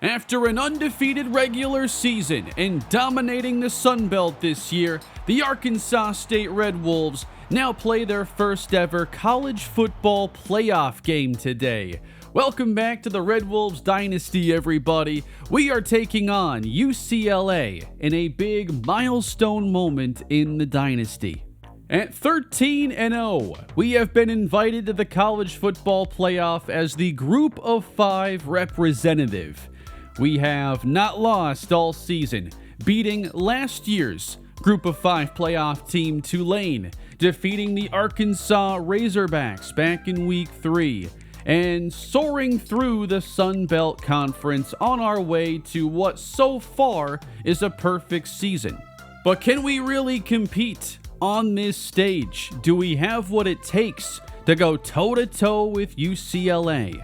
After an undefeated regular season and dominating the Sun Belt this year, the Arkansas State Red Wolves now play their first ever college football playoff game today. Welcome back to the Red Wolves Dynasty, everybody. We are taking on UCLA in a big milestone moment in the dynasty. At 13-0, we have been invited to the college football playoff as the Group of 5 representative. We have not lost all season, beating last year's Group of 5 playoff team Tulane, defeating the Arkansas Razorbacks back in Week 3, and soaring through the Sun Belt Conference on our way to what so far is a perfect season. But can we really compete on this stage? Do we have what it takes to go toe-to-toe with UCLA?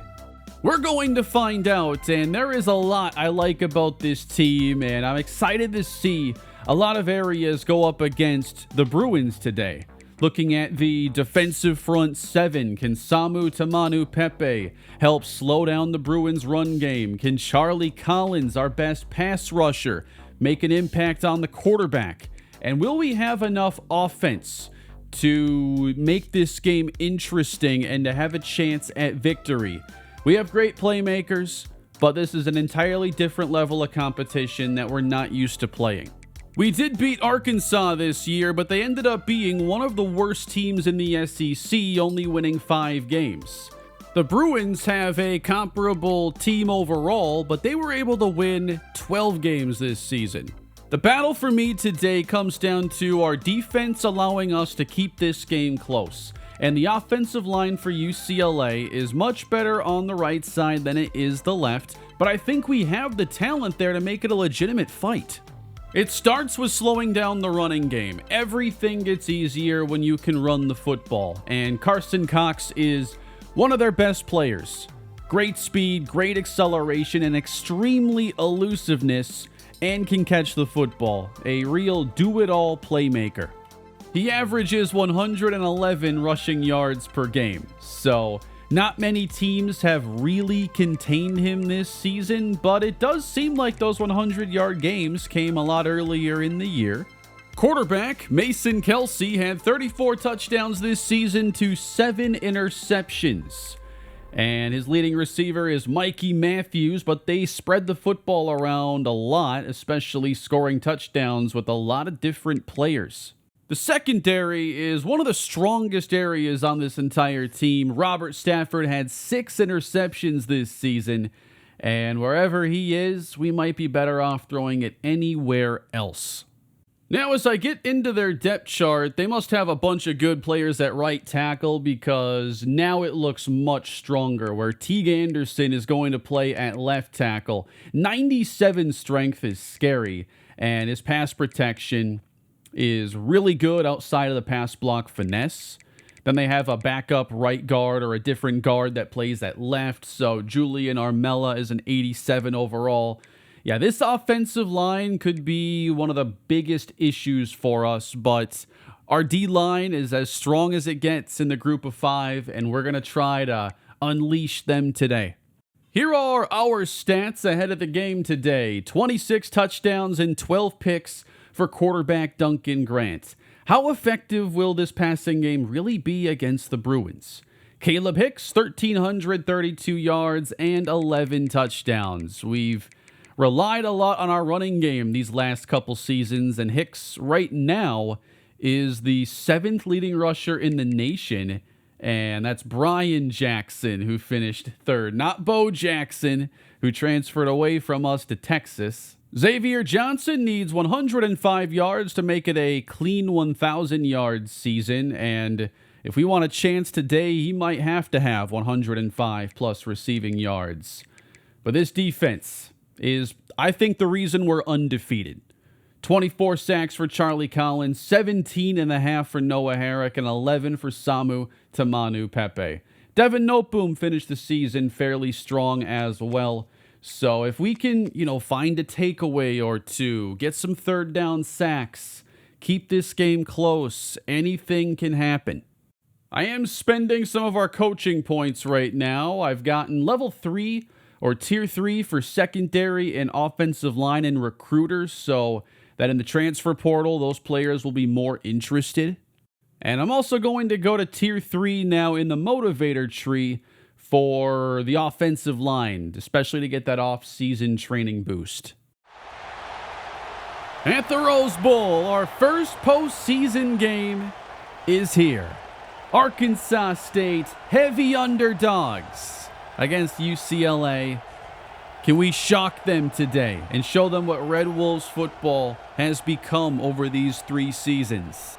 We're going to find out, and there is a lot I like about this team, and I'm excited to see a lot of areas go up against the Bruins today. Looking at the defensive front seven, can Samu Tamanu Pepe help slow down the Bruins' run game? Can Charlie Collins, our best pass rusher, make an impact on the quarterback? And will we have enough offense to make this game interesting and to have a chance at victory? We have great playmakers, but this is an entirely different level of competition that we're not used to playing. We did beat Arkansas this year, but they ended up being one of the worst teams in the SEC, only winning 5 games. The Bruins have a comparable team overall, but they were able to win 12 games this season. The battle for me today comes down to our defense allowing us to keep this game close. And the offensive line for UCLA is much better on the right side than it is the left, but I think we have the talent there to make it a legitimate fight. It starts with slowing down the running game. Everything gets easier when you can run the football, and Carson Cox is one of their best players. Great speed, great acceleration, and extremely elusiveness, and can catch the football. A real do-it-all playmaker. He averages 111 rushing yards per game, so not many teams have really contained him this season, but it does seem like those 100-yard games came a lot earlier in the year. Quarterback Mason Kelsey had 34 touchdowns this season to 7 interceptions. And his leading receiver is Mikey Matthews, but they spread the football around a lot, especially scoring touchdowns with a lot of different players. The secondary is one of the strongest areas on this entire team. Robert Stafford had 6 interceptions this season, and wherever he is, we might be better off throwing it anywhere else. Now, as I get into their depth chart, they must have a bunch of good players at right tackle because now it looks much stronger, where Teague Anderson is going to play at left tackle. 97 strength is scary, and his pass protection is really good outside of the pass block finesse. Then they have a backup right guard or a different guard that plays at left. So Julian Armella is an 87 overall. Yeah, this offensive line could be one of the biggest issues for us, but our D-line is as strong as it gets in the Group of 5, and we're going to try to unleash them today. Here are our stats ahead of the game today. 26 touchdowns and 12 picks for quarterback Duncan Grant. How effective will this passing game really be against the Bruins? Caleb Hicks, 1,332 yards and 11 touchdowns. We've relied a lot on our running game these last couple seasons, and Hicks right now is the 7th leading rusher in the nation, and that's Brian Jackson, who finished 3rd. Not Bo Jackson, who transferred away from us to Texas. Xavier Johnson needs 105 yards to make it a clean 1,000-yard season, and if we want a chance today, he might have to have 105-plus receiving yards. But this defense is, I think, the reason we're undefeated. 24 sacks for Charlie Collins, 17.5 for Noah Herrick, and 11 for Samu Tamanu Pepe. Devin Noteboom finished the season fairly strong as well. So if we can, find a takeaway or two, get some third down sacks, keep this game close, anything can happen. I am spending some of our coaching points right now. I've gotten level 3 or Tier 3 for secondary and offensive line and recruiters, so that in the transfer portal, those players will be more interested. And I'm also going to go to Tier 3 now in the motivator tree for the offensive line, especially to get that off-season training boost. At the Rose Bowl, our first postseason game is here. Arkansas State, heavy underdogs against UCLA. Can we shock them today and show them what Red Wolves football has become over these 3 seasons?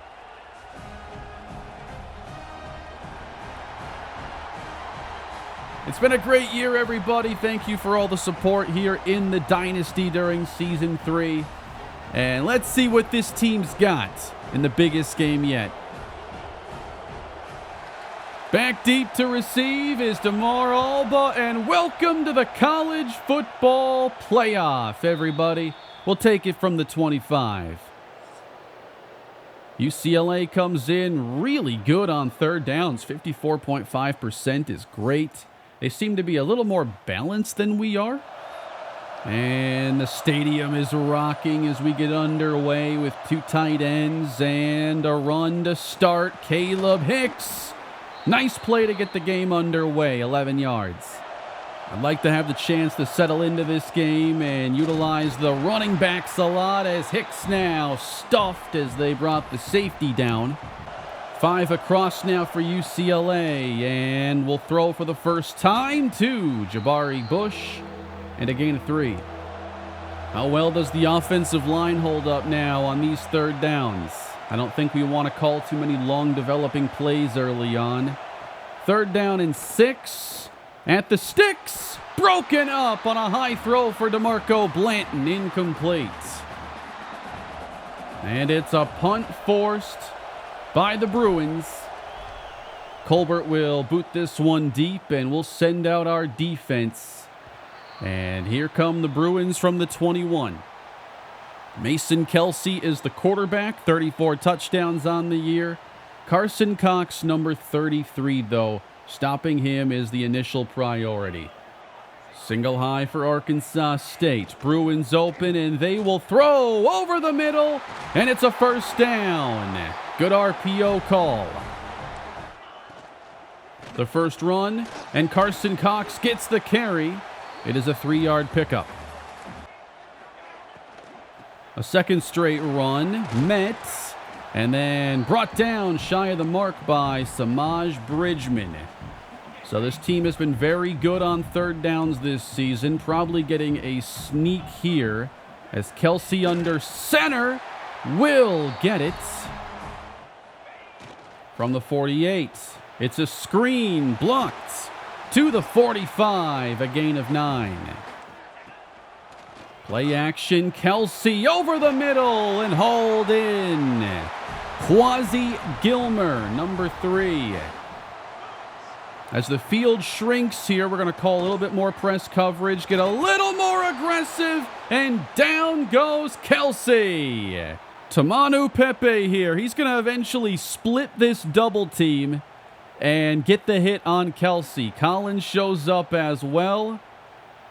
It's been a great year, everybody. Thank you for all the support here in the Dynasty during Season 3. And let's see what this team's got in the biggest game yet. Back deep to receive is DeMar Alba, and welcome to the College Football Playoff, everybody. We'll take it from the 25. UCLA comes in really good on third downs. 54.5% is great. They seem to be a little more balanced than we are. And the stadium is rocking as we get underway with 2 tight ends and a run to start. Caleb Hicks. Nice play to get the game underway, 11 yards. I'd like to have the chance to settle into this game and utilize the running backs a lot, as Hicks now stuffed as they brought the safety down. 5 across now for UCLA, and we'll throw for the first time to Jabari Bush, and a gain of 3. How well does the offensive line hold up now on these third downs? I don't think we want to call too many long developing plays early on. 3rd down and 6 at the sticks. Broken up on a high throw for DeMarco Blanton. Incomplete. And it's a punt forced by the Bruins. Colbert will boot this one deep, and we'll send out our defense. And here come the Bruins from the 21. Mason Kelsey is the quarterback, 34 touchdowns on the year. Carson Cox, number 33, though. Stopping him is the initial priority. Single high for Arkansas State. Bruins open, and they will throw over the middle, and it's a first down. Good RPO call. The first run, and Carson Cox gets the carry. It is a 3-yard pickup. A second straight run, met, and then brought down shy of the mark by Samaj Bridgman. So this team has been very good on third downs this season, probably getting a sneak here as Kelsey under center will get it. From the 48, it's a screen blocked to the 45, a gain of 9. Play action, Kelsey over the middle and hauled in. Quasi Gilmer, number 3. As the field shrinks here, we're going to call a little bit more press coverage, get a little more aggressive, and down goes Kelsey. Tamanu Pepe here. He's going to eventually split this double team and get the hit on Kelsey. Collins shows up as well.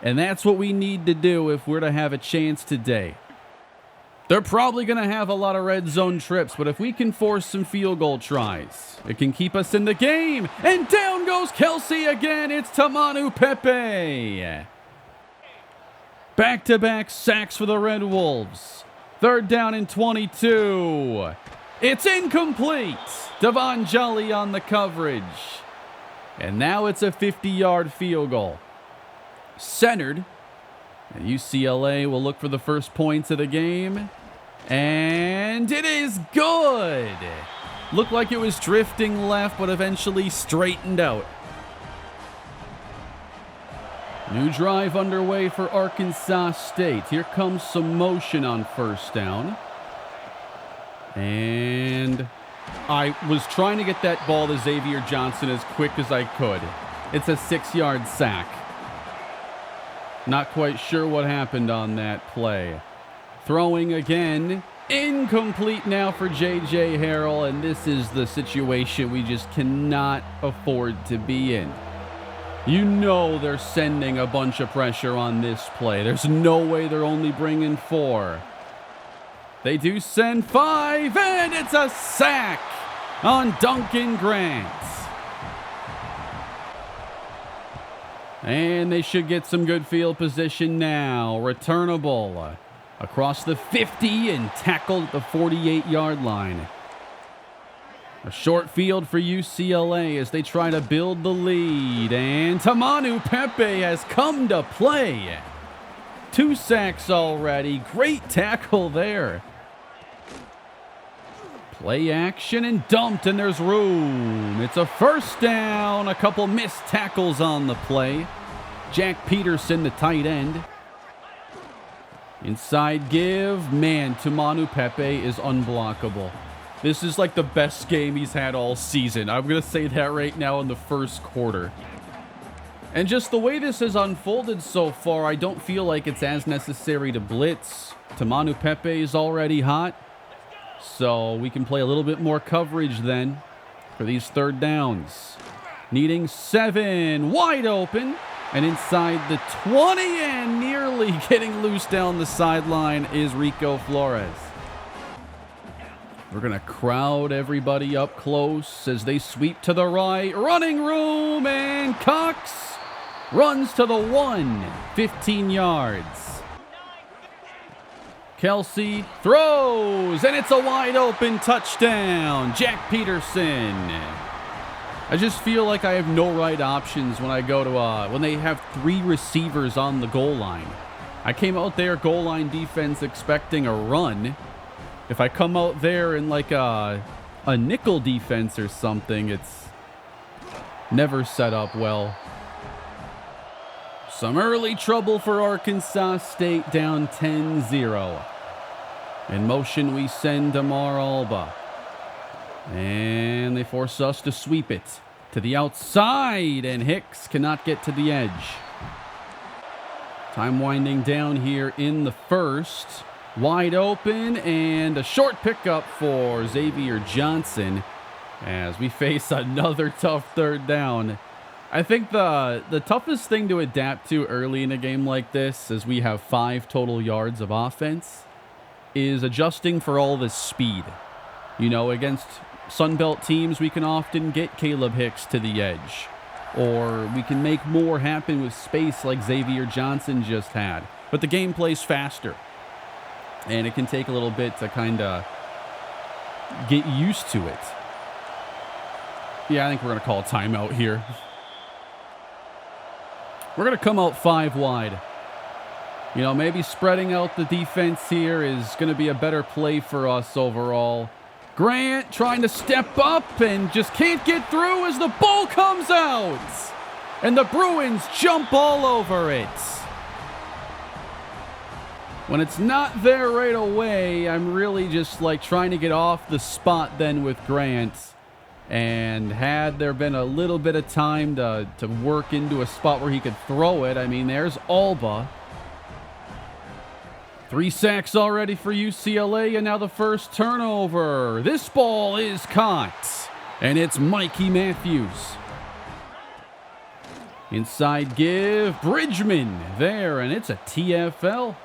And that's what we need to do if we're to have a chance today. They're probably going to have a lot of red zone trips, but if we can force some field goal tries, it can keep us in the game. And down goes Kelsey again. It's Tamanu Pepe. Back-to-back sacks for the Red Wolves. 3rd down and 22. It's incomplete. Devon Jolly on the coverage. And now it's a 50-yard field goal. Centered. And UCLA will look for the first points of the game. And it is good. Looked like it was drifting left, but eventually straightened out. New drive underway for Arkansas State. Here comes some motion on first down. And I was trying to get that ball to Xavier Johnson as quick as I could. It's a 6-yard sack. Not quite sure what happened on that play. Throwing again. Incomplete now for J.J. Harrell, and this is the situation we just cannot afford to be in. You know they're sending a bunch of pressure on this play. There's no way they're only bringing 4. They do send 5, and it's a sack on Duncan Grant. And they should get some good field position now. Returnable across the 50 and tackled at the 48-yard line. A short field for UCLA as they try to build the lead. And Tamanu Pepe has come to play. 2 sacks already. Great tackle there. Play action and dumped, and there's room. It's a first down. A couple missed tackles on the play. Jack Peterson, the tight end. Inside give. Man, Tamanu Pepe is unblockable. This is like the best game he's had all season. I'm going to say that right now in the first quarter. And just the way this has unfolded so far, I don't feel like it's as necessary to blitz. Tamanu Pepe is already hot. So we can play a little bit more coverage then for these third downs. Needing 7. Wide open. And inside the 20 and nearly getting loose down the sideline is Rico Flores. We're going to crowd everybody up close as they sweep to the right. Running room, and Cox runs to the 1. 15 yards. Kelsey throws, and it's a wide open touchdown. Jack Peterson. I just feel like I have no right options when I go to when they have 3 receivers on the goal line. I came out there goal line defense expecting a run. If I come out there in like a nickel defense or something, it's never set up well. Some early trouble for Arkansas State, down 10-0. In motion, we send Damar Alba. And they force us to sweep it to the outside, and Hicks cannot get to the edge. Time winding down here in the first. Wide open, and a short pickup for Xavier Johnson as we face another tough third down. I think the toughest thing to adapt to early in a game like this, as we have 5 total yards of offense, is adjusting for all this speed. You know, against Sun Belt teams, we can often get Caleb Hicks to the edge, or we can make more happen with space like Xavier Johnson just had. But the game plays faster, and it can take a little bit to kind of get used to it. Yeah, I think we're going to call a timeout here. We're going to come out 5 wide. You know, maybe spreading out the defense here is going to be a better play for us overall. Grant trying to step up and just can't get through as the ball comes out. And the Bruins jump all over it. When it's not there right away, I'm really just like trying to get off the spot then with Grant. And had there been a little bit of time to work into a spot where he could throw it, I mean, there's Alba. 3 sacks already for UCLA, and now the first turnover. This ball is caught, and it's Mikey Matthews. Inside give, Bridgman there, and it's a TFL.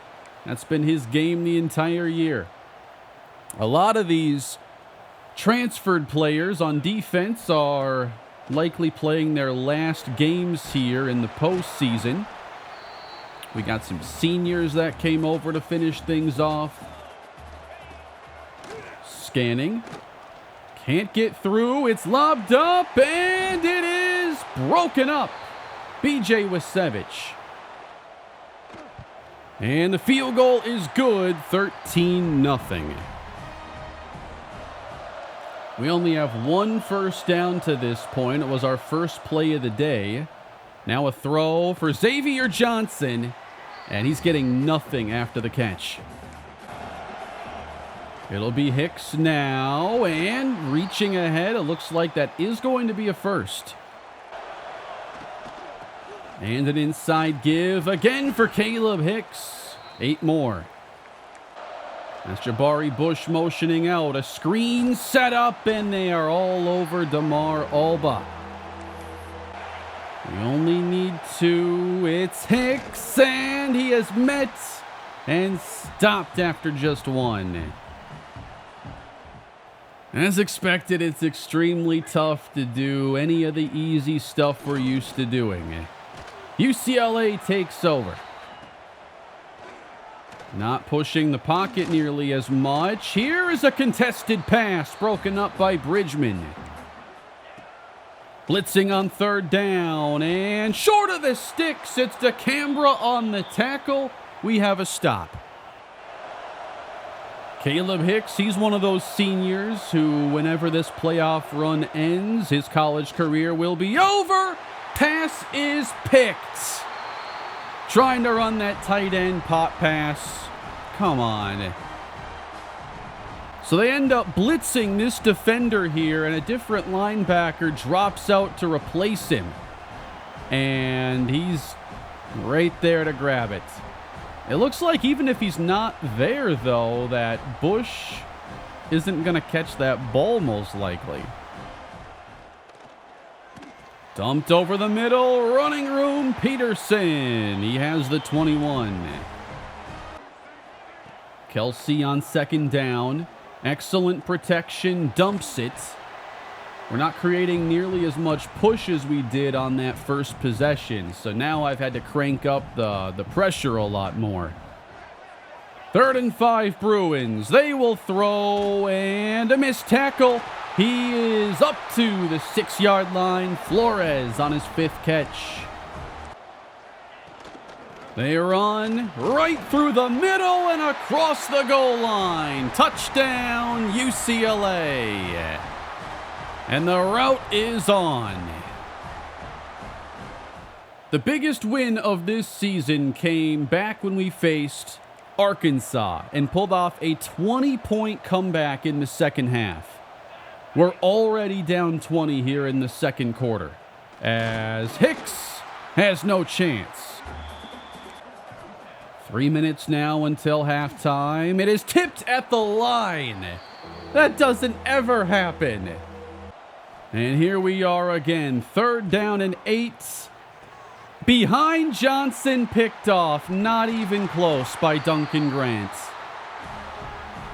That's been his game the entire year. A lot of these transferred players on defense are likely playing their last games here in the postseason. We got some seniors that came over to finish things off. Scanning. Can't get through. It's lobbed up, and it is broken up. BJ Wasevich. And the field goal is good, 13-0. We only have 1 first down to this point. It was our first play of the day. Now a throw for Xavier Johnson, and he's getting nothing after the catch. It'll be Hicks now, and reaching ahead. It looks like that is going to be a first. And an inside give again for Caleb Hicks. 8 more. That's Jabari Bush motioning out. A screen set up, and they are all over Damar Alba. We only need 2. It's Hicks, and he is met and stopped after just 1. As expected, it's extremely tough to do any of the easy stuff we're used to doing. UCLA takes over. Not pushing the pocket nearly as much. Here is a contested pass broken up by Bridgman. Blitzing on 3rd down, and short of the sticks, it's DeCambra on the tackle. We have a stop. Caleb Hicks, he's one of those seniors who, whenever this playoff run ends, his college career will be over. Pass is picked. Trying to run that tight end pop pass. Come on. So they end up blitzing this defender here, and a different linebacker drops out to replace him. And he's right there to grab it. It looks like even if he's not there, though, that Bush isn't going to catch that ball most likely. Dumped over the middle, running room, Peterson. He has the 21. Kelsey on 2nd down. Excellent protection, dumps it. We're not creating nearly as much push as we did on that first possession, so now I've had to crank up the pressure a lot more. 3rd and 5 Bruins. They will throw, and a missed tackle. He is up to the 6-yard line. Flores on his 5th catch. They run right through the middle and across the goal line. Touchdown, UCLA. And the route is on. The biggest win of this season came back when we faced Arkansas and pulled off a 20-point comeback in the second half. We're already down 20 here in the second quarter, as Hicks has no chance. 3 minutes now until halftime. It is tipped at the line. That doesn't ever happen. And here we are again, 3rd down and 8. Behind Johnson, picked off, not even close by Duncan Grant.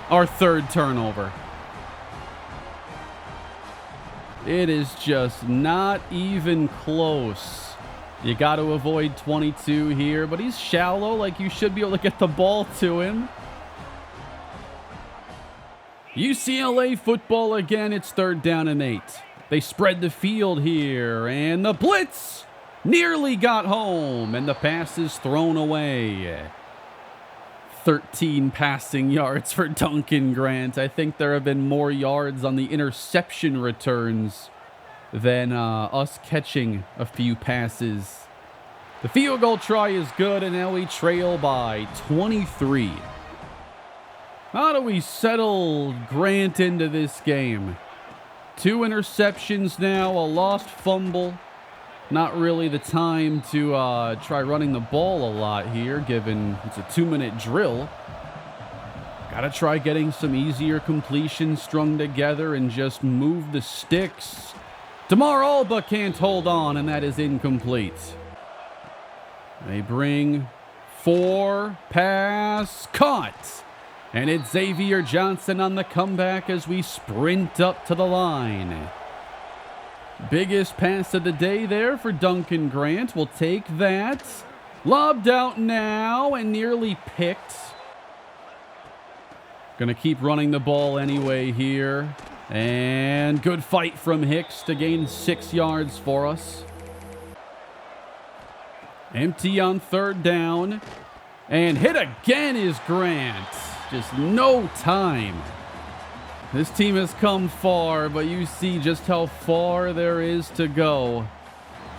Our 3rd turnover. It is just not even close. You got to avoid 22 here, but he's shallow, like you should be able to get the ball to him. UCLA football again, it's 3rd down and 8. They spread the field here, and the blitz nearly got home, and the pass is thrown away. 13 passing yards for Duncan Grant. I think there have been more yards on the interception returns than us catching a few passes. The field goal try is good, and now we trail by 23. How do we settle Grant into this game? 2 interceptions now, a lost fumble. Not really the time to try running the ball a lot here, given it's a 2-minute drill. Gotta try getting some easier completions strung together and just move the sticks. Damar Alba can't hold on, and that is incomplete. They bring 4, pass, caught. And it's Xavier Johnson on the comeback as we sprint up to the line. Biggest pass of the day there for Duncan Grant. We'll take that. Lobbed out now and nearly picked. Gonna keep running the ball anyway here. And good fight from Hicks to gain 6 yards for us. Empty on 3rd down. And hit again is Grant. Just no time. This team has come far, but you see just how far there is to go.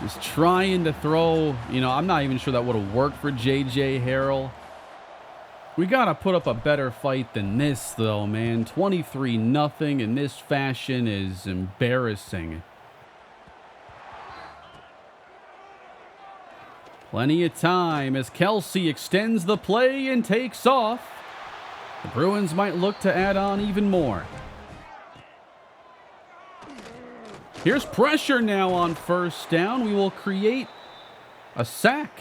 Just trying to throw, I'm not even sure that would have worked for J.J. Harrell. We got to put up a better fight than this, though, man. 23-0 in this fashion is embarrassing. Plenty of time as Kelsey extends the play and takes off. The Bruins might look to add on even more. Here's pressure now on 1st down. We will create A sack.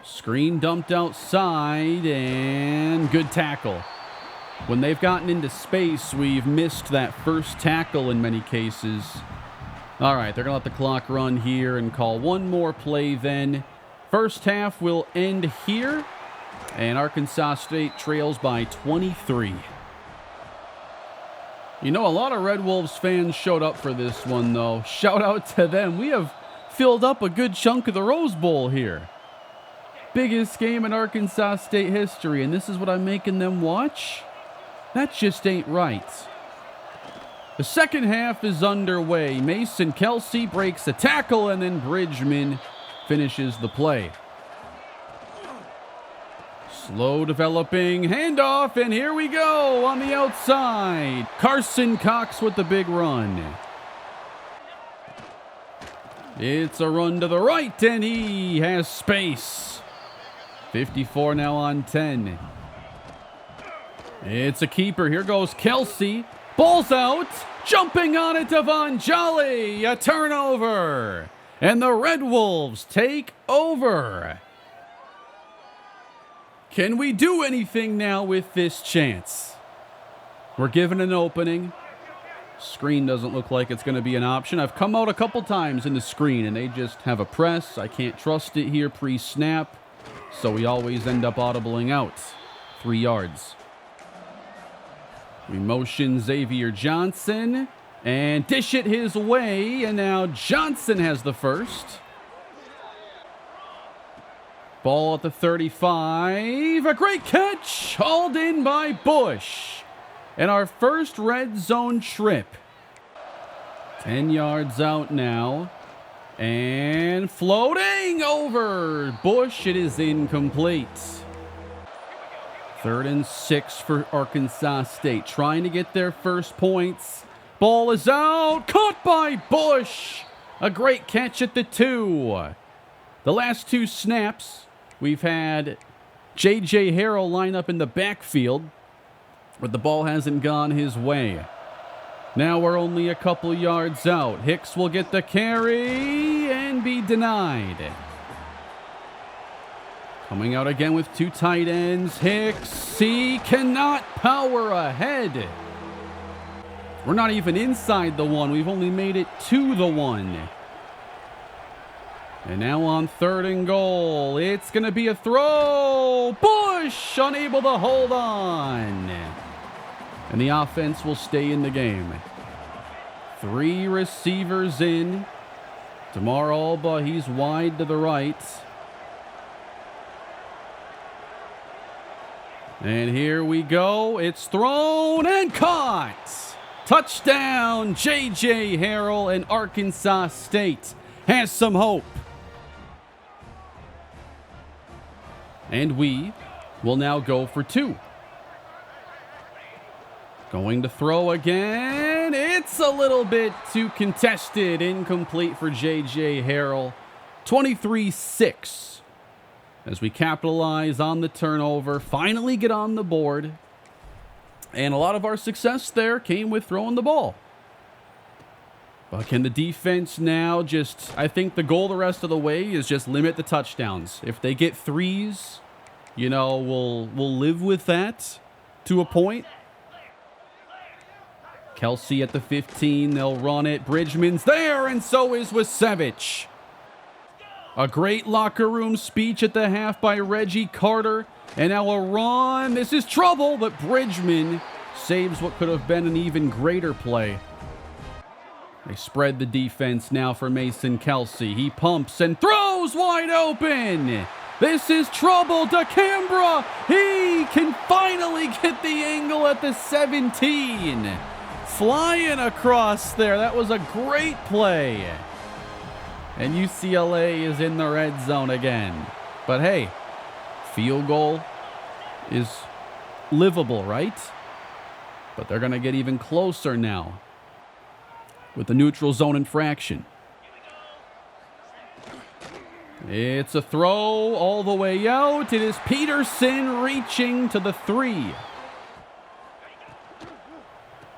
Screen dumped outside, and good tackle. When they've gotten into space, we've missed that first tackle in many cases. All right, they're going to let the clock run here and call one more play then. First half will end here, and Arkansas State trails by 23. You know, a lot of Red Wolves fans showed up for this one, though. Shout out to them. We have filled up a good chunk of the Rose Bowl here. Biggest game in Arkansas State history, and this is what I'm making them watch? That just ain't right. The second half is underway. Mason Kelsey breaks a tackle, and then Bridgman finishes the play. Slow developing handoff, and here we go on the outside. Carson Cox with the big run. It's a run to the right, and he has space. 54 now on 10. It's a keeper. Here goes Kelsey. Ball's out. Jumping on it, Devon Jolly. A turnover. And the Red Wolves take over. Can we do anything now with this chance? We're given an opening. Screen doesn't look like it's going to be an option. I've come out a couple times in the screen, and they just have a press. I can't trust it here pre-snap, so we always end up audibling out. 3 yards. We motion Xavier Johnson and dish it his way, and now Johnson has the first. Ball at the 35. A great catch, hauled in by Bush. And our first red zone trip. 10 yards out now. And floating over Bush. It is incomplete. 3rd and 6 for Arkansas State. Trying to get their first points. Ball is out. Caught by Bush. A great catch at the 2. The last 2 snaps, we've had J.J. Harrell line up in the backfield, but the ball hasn't gone his way. Now we're only a couple yards out. Hicks will get the carry and be denied. Coming out again with 2 tight ends. Hicks, he cannot power ahead. We're not even inside the 1. We've only made it to the 1. And now on 3rd and goal, it's going to be a throw. Bush unable to hold on. And the offense will stay in the game. 3 receivers in. Damar Alba, he's wide to the right. And here we go. It's thrown and caught. Touchdown, J.J. Harrell, and Arkansas State has some hope. And we will now go for 2. Going to throw again. It's a little bit too contested. Incomplete for J.J. Harrell. 23-6. As we capitalize on the turnover, finally get on the board. And a lot of our success there came with throwing the ball. But can the defense now just, I think the goal the rest of the way is just limit the touchdowns. If they get 3s, you know, we'll live with that to a point. Kelsey at the 15, they'll run it. Bridgman's there, and so is Wasevich. A great locker room speech at the half by Reggie Carter. And now a run. This is trouble, but Bridgman saves what could have been an even greater play. They spread the defense now for Mason Kelsey. He pumps and throws wide open. This is trouble to Canberra. He can finally get the angle at the 17. Flying across there. That was a great play. And UCLA is in the red zone again. But hey, field goal is livable, right? But they're going to get even closer now with the neutral zone infraction. It's a throw all the way out. It is Peterson reaching to the 3.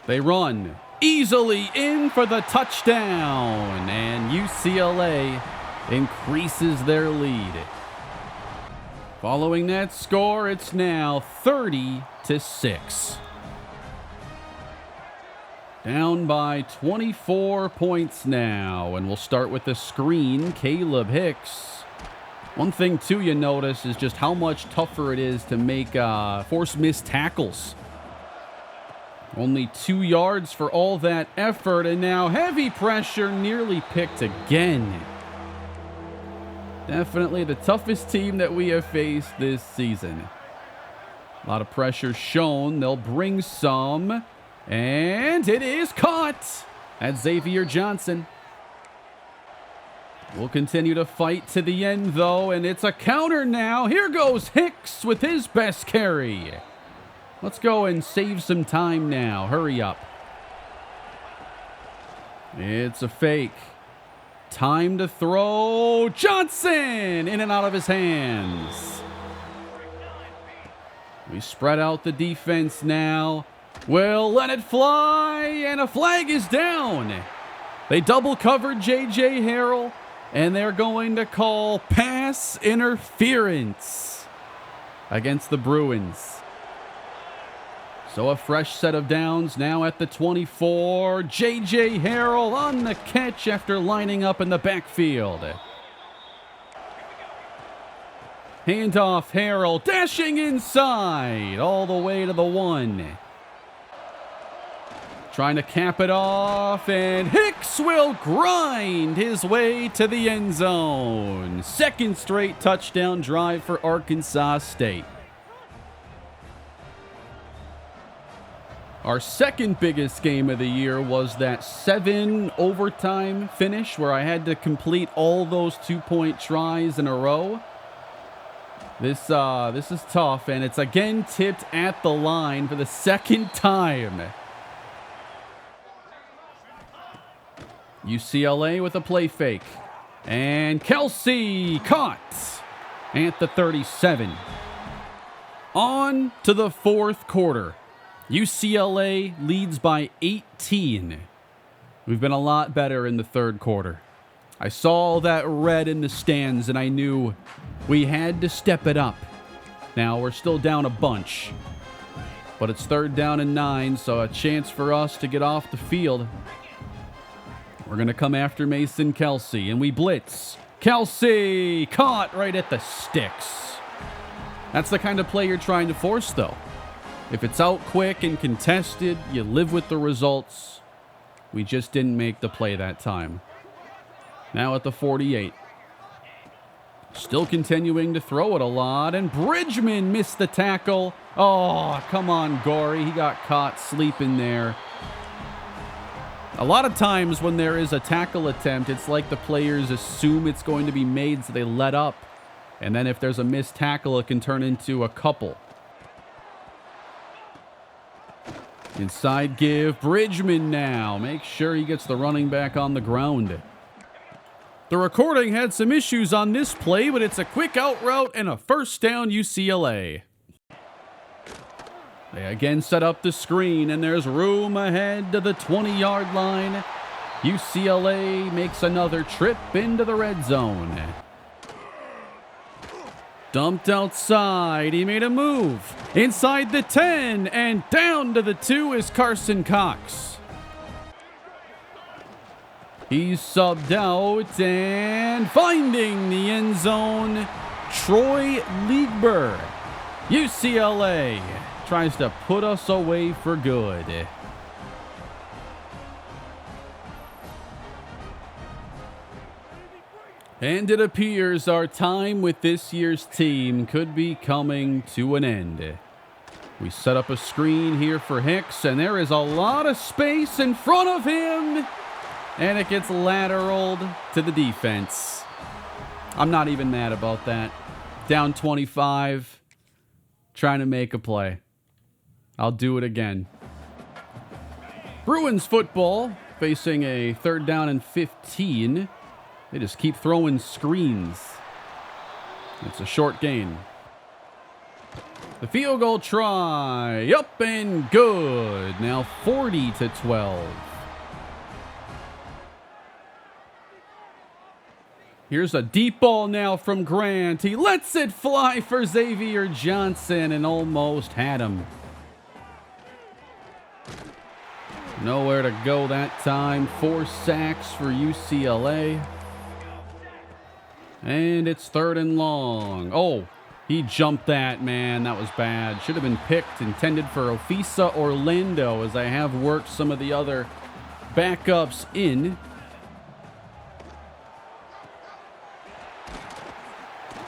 They run easily in for the touchdown, and UCLA increases their lead. Following that score, it's now 30-6. Down by 24 points now, and we'll start with the screen. Caleb Hicks. One thing, too, you notice is just how much tougher it is to make force missed tackles. Only 2 yards for all that effort, and now heavy pressure, nearly picked again. Definitely the toughest team that we have faced this season. A lot of pressure shown. They'll bring some. And it is caught. That's Xavier Johnson. We'll continue to fight to the end, though, and it's a counter now. Here goes Hicks with his best carry. Let's go and save some time now. Hurry up. It's a fake. Time to throw. Johnson in and out of his hands. We spread out the defense now. We'll let it fly, and a flag is down. They double covered J.J. Harrell, and they're going to call pass interference against the Bruins. So a fresh set of downs now at the 24. J.J. Harrell on the catch after lining up in the backfield. Handoff, Harrell dashing inside all the way to the 1. Trying to cap it off, and Hicks will grind his way to the end zone. Second straight touchdown drive for Arkansas State. Our second biggest game of the year was that 7 overtime finish where I had to complete all those 2-point tries in a row. This is tough, and it's again tipped at the line for the second time. UCLA with a play fake. And Kelsey caught at the 37. On to the fourth quarter. UCLA leads by 18. We've been a lot better in the third quarter. I saw that red in the stands, and I knew we had to step it up. Now, we're still down a bunch. But it's 3rd down and 9, so a chance for us to get off the field. We're going to come after Mason Kelsey, and we blitz. Kelsey caught right at the sticks. That's the kind of play you're trying to force, though. If it's out quick and contested, you live with the results. We just didn't make the play that time. Now at the 48. Still continuing to throw it a lot, and Bridgman missed the tackle. Oh, come on, Gorey. He got caught sleeping there. A lot of times when there is a tackle attempt, it's like the players assume it's going to be made, so they let up. And then if there's a missed tackle, it can turn into a couple. Inside give, Bridgman now. Make sure he gets the running back on the ground. The recording had some issues on this play, but it's a quick out route and a first down UCLA. They again set up the screen, and there's room ahead to the 20-yard line. UCLA makes another trip into the red zone. Dumped outside. He made a move. Inside the 10, and down to the 2 is Carson Cox. He's subbed out, and finding the end zone, Troy Liegber. UCLA tries to put us away for good. And it appears our time with this year's team could be coming to an end. We set up a screen here for Hicks, and there is a lot of space in front of him. And it gets lateraled to the defense. I'm not even mad about that. Down 25, trying to make a play. I'll do it again. Bruins football facing a 3rd down and 15. They just keep throwing screens. It's a short gain. The field goal try. Up and good. Now 40-12. Here's a deep ball now from Grant. He lets it fly for Xavier Johnson and almost had him. Nowhere to go that time. 4 sacks for UCLA. And it's 3rd and long. Oh, he jumped that, man. That was bad. Should have been picked, intended for Ofisa Orlando, as I have worked some of the other backups in.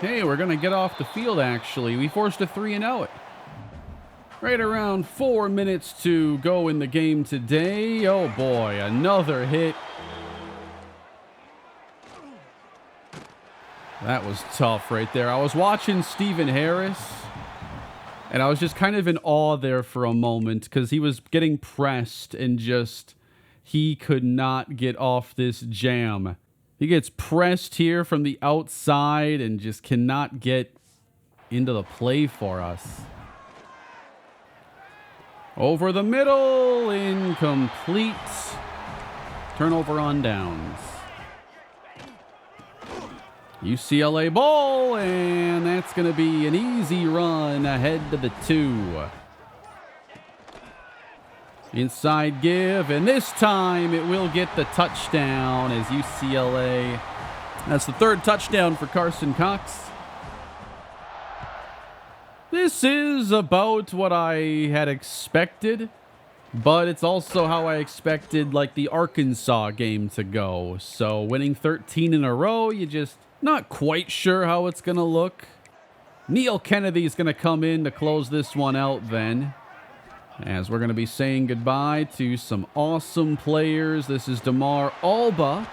Hey, we're going to get off the field, actually. We forced a 3-and-out. Right around 4 minutes to go in the game today. Oh, boy, another hit. That was tough right there. I was watching Stephen Harris, and I was just kind of in awe there for a moment because he was getting pressed and just, he could not get off this jam. He gets pressed here from the outside and just cannot get into the play for us. Over the middle, incomplete. Turnover on downs. UCLA ball, and that's going to be an easy run ahead to the 2. Inside give, and this time it will get the touchdown as UCLA. That's the 3rd touchdown for Carson Cox. This is about what I had expected, but it's also how I expected, like, the Arkansas game to go. So winning 13 in a row, you just not quite sure how it's going to look. Neil Kennedy is going to come in to close this one out then, as we're going to be saying goodbye to some awesome players. This is DeMar Alba,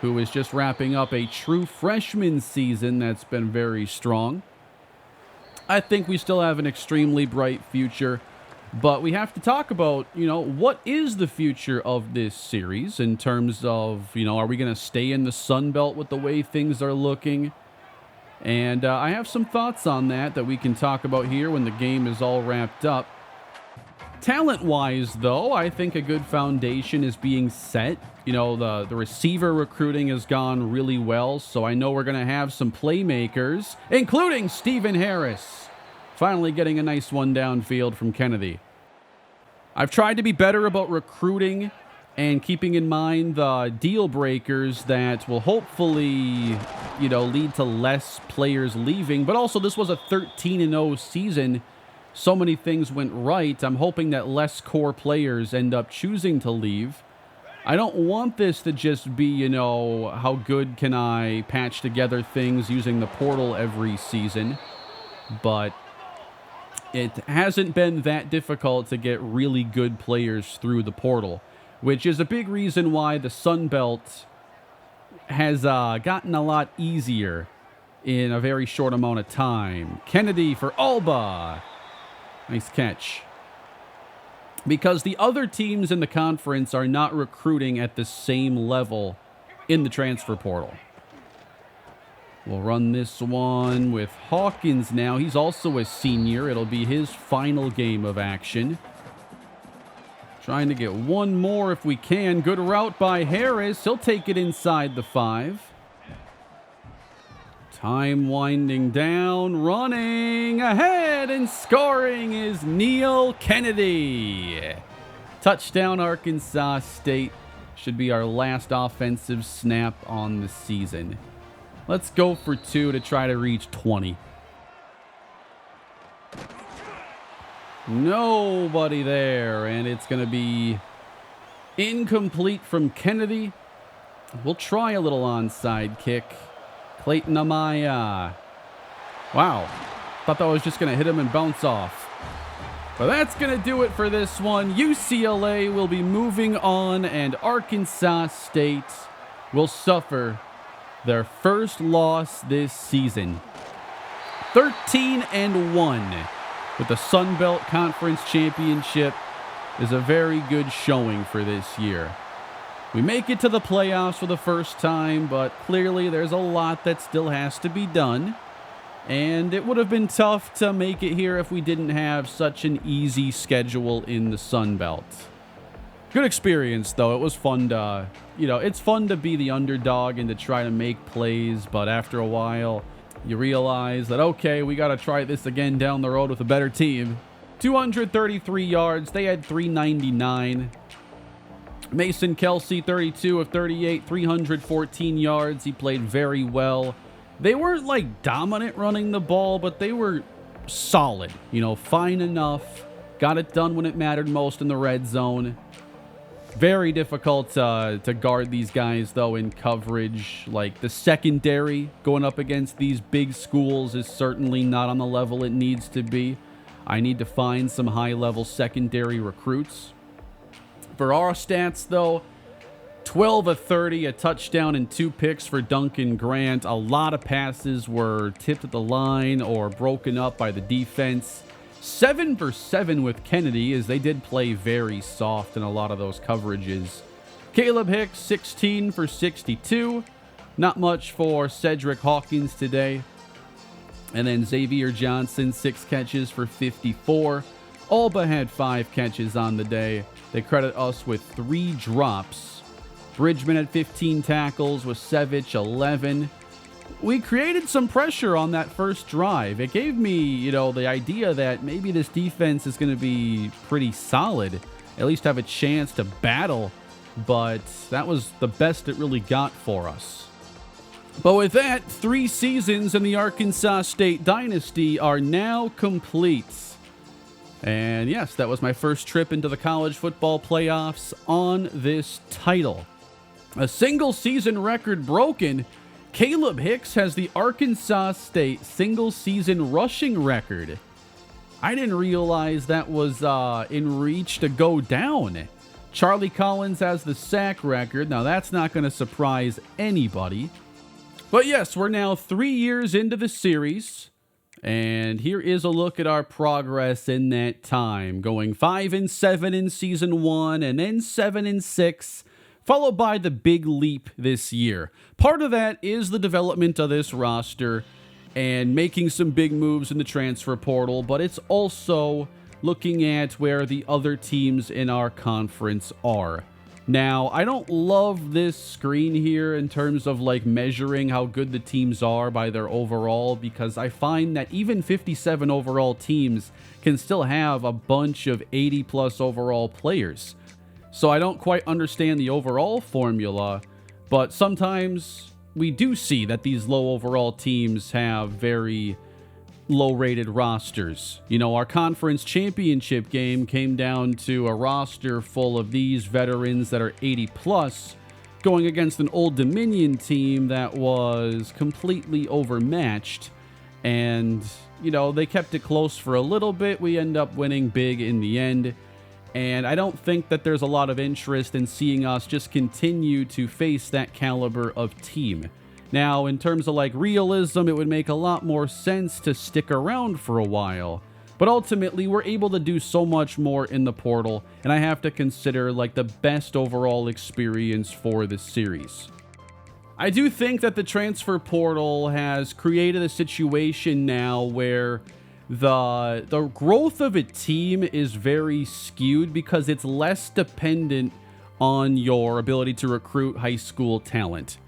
who is just wrapping up a true freshman season that's been very strong. I think we still have an extremely bright future, but we have to talk about, what is the future of this series in terms of, are we going to stay in the Sun Belt with the way things are looking? And I have some thoughts on that we can talk about here when the game is all wrapped up. Talent-wise, though, I think a good foundation is being set. The receiver recruiting has gone really well, so I know we're going to have some playmakers, including Stephen Harris, finally getting a nice one downfield from Kennedy. I've tried to be better about recruiting and keeping in mind the deal breakers that will hopefully, lead to less players leaving. But also, this was a 13-0 season. So many things went right. I'm hoping that less core players end up choosing to leave. I don't want this to just be, how good can I patch together things using the portal every season. But it hasn't been that difficult to get really good players through the portal, which is a big reason why the Sun Belt has gotten a lot easier in a very short amount of time. Kennedy for Alba. Nice catch. Because the other teams in the conference are not recruiting at the same level in the transfer portal. We'll run this one with Hawkins now. He's also a senior. It'll be his final game of action. Trying to get one more if we can. Good route by Harris. He'll take it inside the 5. Time winding down, running ahead, and scoring is Neil Kennedy. Touchdown, Arkansas State. Should be our last offensive snap on the season. Let's go for 2 to try to reach 20. Nobody there, and it's going to be incomplete from Kennedy. We'll try a little onside kick. Clayton Amaya. Wow. Thought that was just going to hit him and bounce off. But that's going to do it for this one. UCLA will be moving on, and Arkansas State will suffer their first loss this season. 13-1 with the Sun Belt Conference Championship is a very good showing for this year. We make it to the playoffs for the first time, but clearly there's a lot that still has to be done. And it would have been tough to make it here if we didn't have such an easy schedule in the Sun Belt. Good experience, though. It was fun to, it's fun to be the underdog and to try to make plays, but after a while, you realize that, okay, we got to try this again down the road with a better team. 233 yards. They had 399. Mason Kelsey, 32 of 38, 314 yards. He played very well. They weren't like dominant running the ball, but they were solid, fine enough. Got it done when it mattered most in the red zone. Very difficult to guard these guys, though, in coverage. Like, the secondary going up against these big schools is certainly not on the level it needs to be. I need to find some high-level secondary recruits. For our stats, though, 12 of 30, a touchdown and 2 picks for Duncan Grant. A lot of passes were tipped at the line or broken up by the defense. 7 for 7 with Kennedy, as they did play very soft in a lot of those coverages. Caleb Hicks, 16 for 62. Not much for Cedric Hawkins today. And then Xavier Johnson, 6 catches for 54. Alba had 5 catches on the day. They credit us with 3 drops. Bridgman had 15 tackles, Wasevich 11. We created some pressure on that first drive. It gave me, the idea that maybe this defense is going to be pretty solid, at least have a chance to battle, but that was the best it really got for us. But with that, 3 seasons in the Arkansas State Dynasty are now complete. And yes, that was my first trip into the college football playoffs on this title. A single season record broken. Caleb Hicks has the Arkansas State single season rushing record. I didn't realize that was in reach to go down. Charlie Collins has the sack record. Now that's not going to surprise anybody. But yes, we're now 3 years into the series. And here is a look at our progress in that time. Going 5-7 in season 1 and then 7-6. Followed by the big leap this year. Part of that is the development of this roster and making some big moves in the transfer portal, but it's also looking at where the other teams in our conference are. Now, I don't love this screen here in terms of like measuring how good the teams are by their overall, because I find that even 57 overall teams can still have a bunch of 80+ overall players. So I don't quite understand the overall formula, but sometimes we do see that these low overall teams have very low-rated rosters. Our conference championship game came down to a roster full of these veterans that are 80+, going against an Old Dominion team that was completely overmatched. And, they kept it close for a little bit. We end up winning big in the end. And I don't think that there's a lot of interest in seeing us just continue to face that caliber of team. Now, in terms of like realism, it would make a lot more sense to stick around for a while. But ultimately, we're able to do so much more in the portal, and I have to consider like the best overall experience for this series. I do think that the transfer portal has created a situation now where the growth of a team is very skewed because it's less dependent on your ability to recruit high school talent.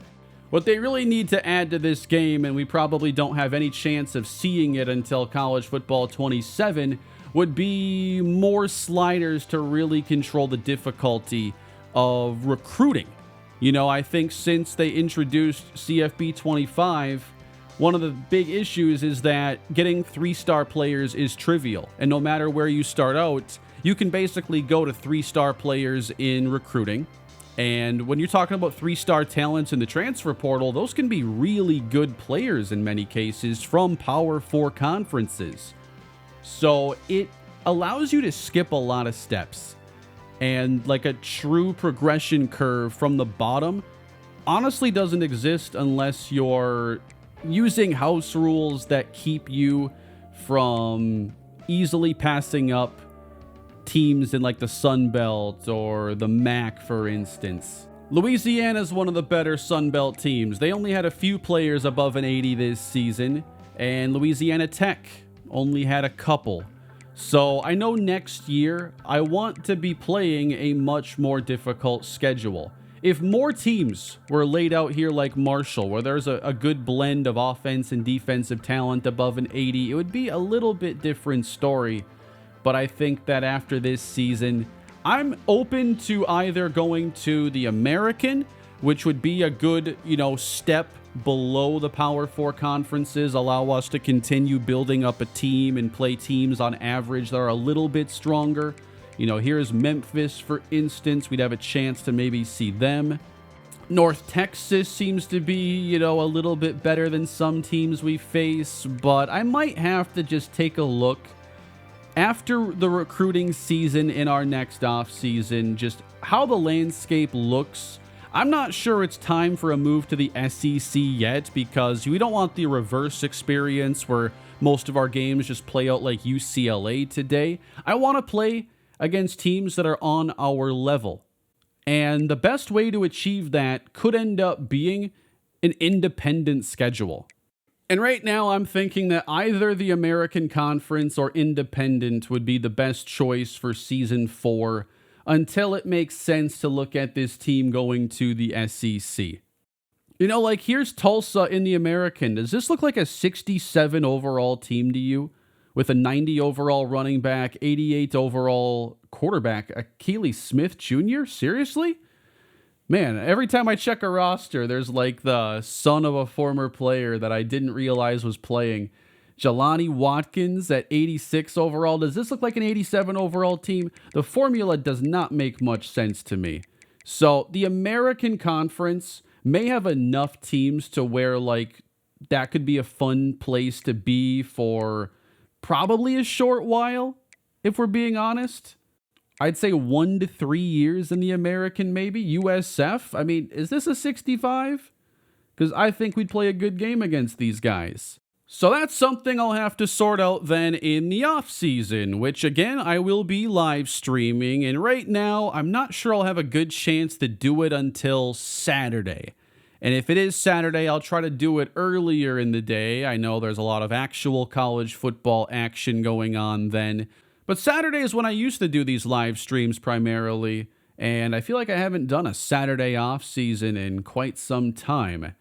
What they really need to add to this game, and we probably don't have any chance of seeing it until College Football 27, would be more sliders to really control the difficulty of recruiting. I think since they introduced CFB 25, one of the big issues is that getting 3-star players is trivial. And no matter where you start out, you can basically go to 3-star players in recruiting. And when you're talking about 3-star talents in the transfer portal, those can be really good players in many cases from Power 4 conferences. So it allows you to skip a lot of steps. And like a true progression curve from the bottom honestly doesn't exist unless you're using house rules that keep you from easily passing up teams in like the Sun Belt or the MAC, for instance. Louisiana is one of the better Sun Belt teams. They only had a few players above an 80 this season, and Louisiana Tech only had a couple. So I know next year I want to be playing a much more difficult schedule. If more teams were laid out here like Marshall, where there's a good blend of offense and defensive talent above an 80, it would be a little bit different story. But I think that after this season, I'm open to either going to the American, which would be a good, step below the Power 4 conferences, allow us to continue building up a team and play teams on average that are a little bit stronger. Here's Memphis, for instance. We'd have a chance to maybe see them. North Texas seems to be, a little bit better than some teams we face, but I might have to just take a look after the recruiting season in our next off season, just how the landscape looks. I'm not sure it's time for a move to the SEC yet, because we don't want the reverse experience where most of our games just play out like UCLA today. I want to play against teams that are on our level. And the best way to achieve that could end up being an independent schedule. And right now I'm thinking that either the American Conference or independent would be the best choice for season 4, until it makes sense to look at this team going to the SEC. Here's Tulsa in the American. Does this look like a 67 overall team to you? With a 90 overall running back, 88 overall quarterback, Akili Smith Jr.? Seriously? Man, every time I check a roster, there's like the son of a former player that I didn't realize was playing. Jelani Watkins at 86 overall. Does this look like an 87 overall team? The formula does not make much sense to me. So the American Conference may have enough teams to where that could be a fun place to be for probably a short while, if we're being honest. I'd say 1 to 3 years in the American, maybe. USF, is this a 65? Because I think we'd play a good game against these guys. So that's something I'll have to sort out then in the off season, which again, I will be live streaming. And right now, I'm not sure I'll have a good chance to do it until Saturday. And if it is Saturday, I'll try to do it earlier in the day. I know there's a lot of actual college football action going on then. But Saturday is when I used to do these live streams primarily. And I feel like I haven't done a Saturday off season in quite some time.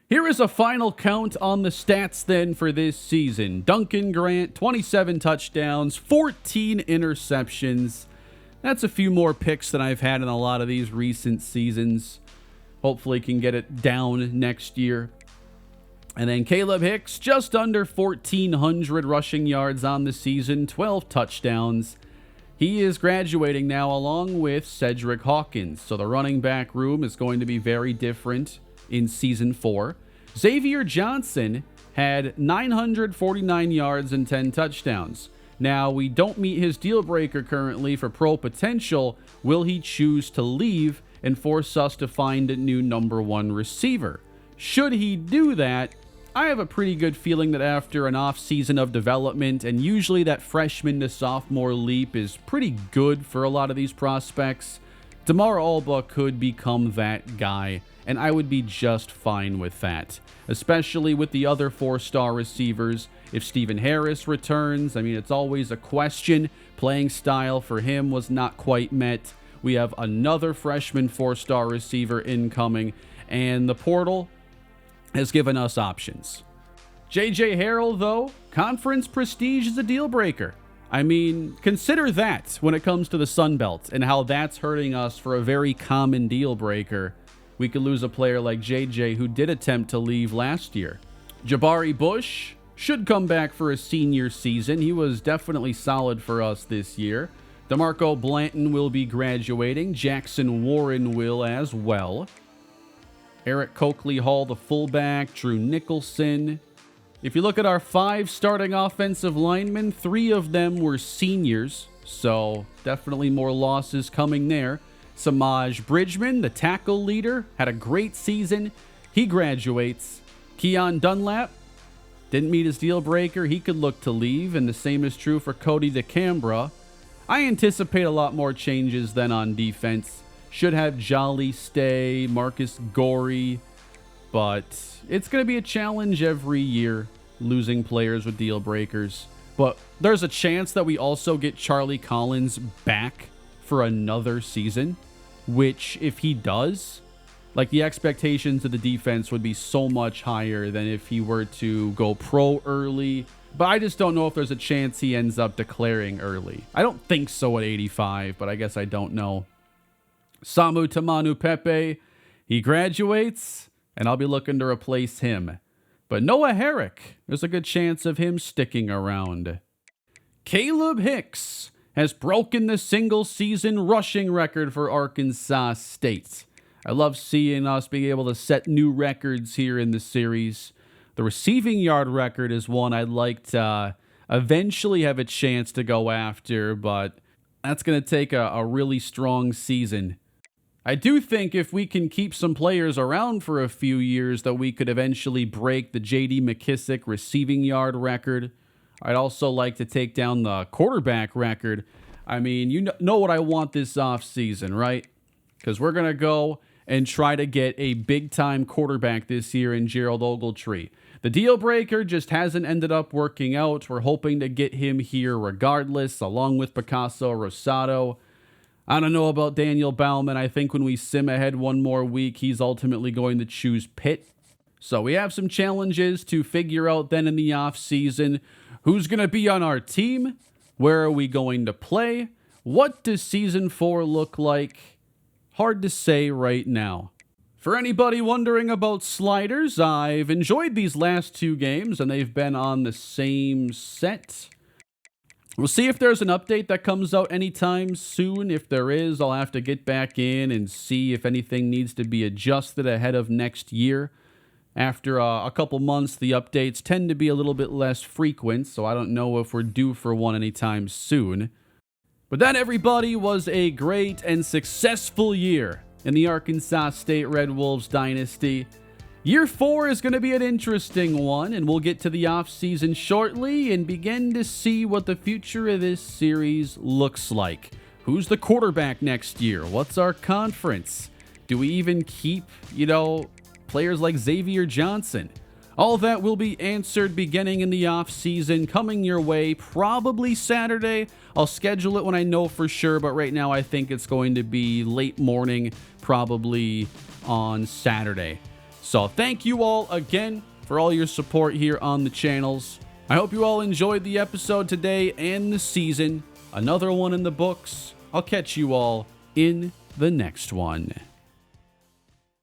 Here is a final count on the stats then for this season. Duncan Grant, 27 touchdowns, 14 interceptions. That's a few more picks than I've had in a lot of these recent seasons. Hopefully can get it down next year. And then Caleb Hicks, just under 1,400 rushing yards on the season, 12 touchdowns. He is graduating now along with Cedric Hawkins. So the running back room is going to be very different in season 4. Xavier Johnson had 949 yards and 10 touchdowns. Now, we don't meet his deal breaker currently for pro potential. Will he choose to leave and force us to find a new number 1 receiver? Should he do that, I have a pretty good feeling that after an off season of development, and usually that freshman to sophomore leap is pretty good for a lot of these prospects, DeMar Alba could become that guy, and I would be just fine with that, especially with the other 4-star receivers. If Stephen Harris returns, it's always a question. Playing style for him was not quite met. We have another freshman 4-star receiver incoming, and the portal has given us options. J.J. Harrell, though, conference prestige is a deal breaker. Consider that when it comes to the Sun Belt and how that's hurting us for a very common deal breaker. We could lose a player like JJ who did attempt to leave last year. Jabari Bush should come back for a senior season. He was definitely solid for us this year. DeMarco Blanton will be graduating. Jackson Warren will as well. Eric Coakley Hall, the fullback. Drew Nicholson. If you look at our 5 starting offensive linemen, 3 of them were seniors, so definitely more losses coming there. Samaj Bridgman, the tackle leader, had a great season. He graduates. Keon Dunlap didn't meet his deal breaker. He could look to leave, and the same is true for Cody DeCambra. I anticipate a lot more changes than on defense. Should have Jolly stay, Marcus Gorey, but it's going to be a challenge every year, losing players with deal breakers. But there's a chance that we also get Charlie Collins back for another season, which if he does, like the expectations of the defense would be so much higher than if he were to go pro early. But I just don't know if there's a chance he ends up declaring early. I don't think so at 85, but I guess I don't know. Samu Tamanu Pepe, he graduates, and I'll be looking to replace him. But Noah Herrick, there's a good chance of him sticking around. Caleb Hicks has broken the single-season rushing record for Arkansas State. I love seeing us being able to set new records here in the series. The receiving yard record is one I'd like to eventually have a chance to go after, but that's going to take a really strong season. I do think if we can keep some players around for a few years that we could eventually break the J.D. McKissick receiving yard record. I'd also like to take down the quarterback record. I mean, you know what I want this offseason, right? Because we're going to go and try to get a big-time quarterback this year in Gerald Ogletree. The deal breaker just hasn't ended up working out. We're hoping to get him here regardless, along with Picasso Rosado. I don't know about Daniel Bauman. I think when we sim ahead one more week, he's ultimately going to choose Pitt. So we have some challenges to figure out then in the offseason. Who's going to be on our team? Where are we going to play? What does Season 4 look like? Hard to say right now. For anybody wondering about sliders, I've enjoyed these last two games, and they've been on the same set. We'll see if there's an update that comes out anytime soon. If there is, I'll have to get back in and see if anything needs to be adjusted ahead of next year. After a couple months, the updates tend to be a little bit less frequent, so I don't know if we're due for one anytime soon. But that, everybody, was a great and successful year in the Arkansas State Red Wolves dynasty. Year 4 is going to be an interesting one, and we'll get to the offseason shortly and begin to see what the future of this series looks like. Who's the quarterback next year? What's our conference? Do we even keep, players like Xavier Johnson? All that will be answered beginning in the offseason, coming your way probably Saturday. I'll schedule it when I know for sure, but right now I think it's going to be late morning, probably on Saturday. So thank you all again for all your support here on the channels. I hope you all enjoyed the episode today and the season. Another one in the books. I'll catch you all in the next one.